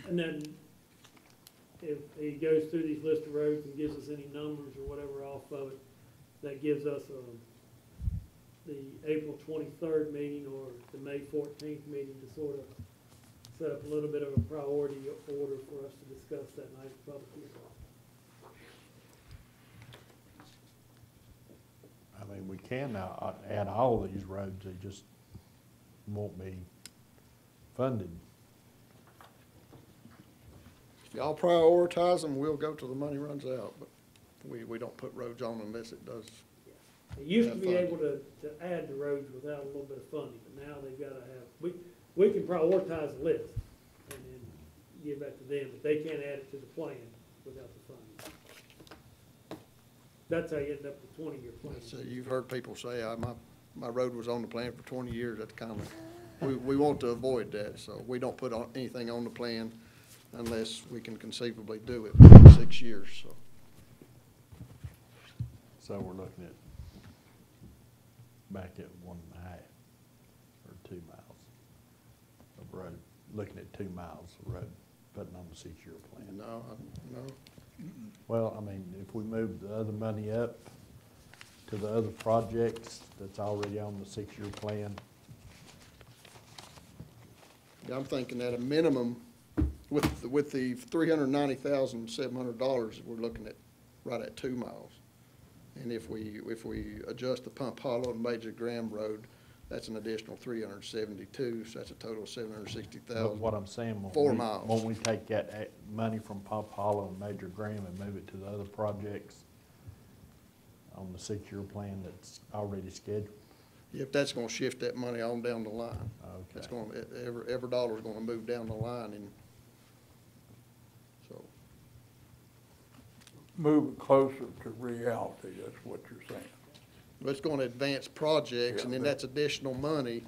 And then if he goes through these list of roads and gives us any numbers or whatever off of it, that gives us the April 23rd meeting or the May 14th meeting to sort of set up a little bit of a priority order for us to discuss that night at public hearing. I mean, we can now add all these roads, they just won't be funded. If y'all prioritize them, we'll go till the money runs out, but we don't put roads on unless it does. They used to Have be funding. able to add the roads without a little bit of funding, but now they've got to have, we can prioritize the list and then give back to them, but they can't add it to the plan without the funding. That's how you end up with 20-year plan. So you've heard people say, my road was on the plan for 20 years, that's kind of, we want to avoid that, so we don't put anything on the plan unless we can conceivably do it within 6 years, so. So we're looking at back at 1.5 or 2 miles of road, looking at 2 miles of road, putting on the 6-year plan. No, no. Well, I mean, if we move the other money up to the other projects that's already on the 6-year plan, Yeah, I'm thinking at a minimum, with the $390,700, we're looking at right at 2 miles. And if we adjust the Pump Hollow and Major Graham Road, that's an additional 372, so that's a total of but 760,000. what I'm saying, 4 miles. when we take that money from Pump Hollow and Major Graham and move it to the other projects on the 6-year plan that's already scheduled? If that's gonna shift that money on down the line. It's Okay. gonna, every dollar's gonna move down the line, and so. Move it closer to reality, that's what you're saying. But it's gonna advance projects, and then Yeah, that's additional money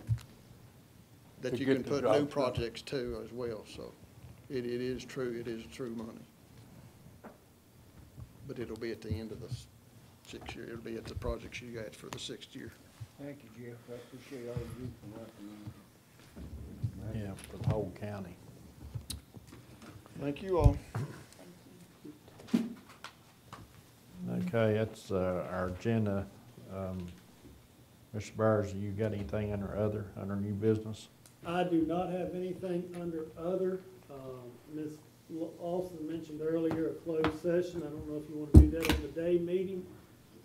that To you get can the put job new done. projects to as well, so it is true money. But it'll be at the end of the 6 year, it'll be at the projects you got for the 6th year. Thank you, Jeff, I appreciate all you do for my community. Yeah, for the whole county. Thank you all. Okay, that's our agenda. Mr. Byers, you got anything under new business? I do not have anything under other. Ms. Lawson mentioned earlier a closed session. I don't know if you want to do that on the day meeting.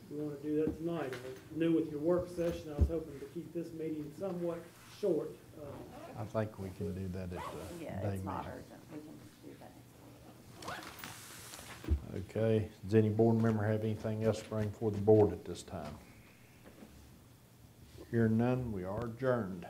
If you want to do that tonight. I knew with your work session, I was hoping to keep this meeting somewhat short. I think we can do that at the Yeah, day it's not meeting. urgent, we can do that next week. Okay, does any board member have anything else to bring before the board at this time? Hearing none, we are adjourned.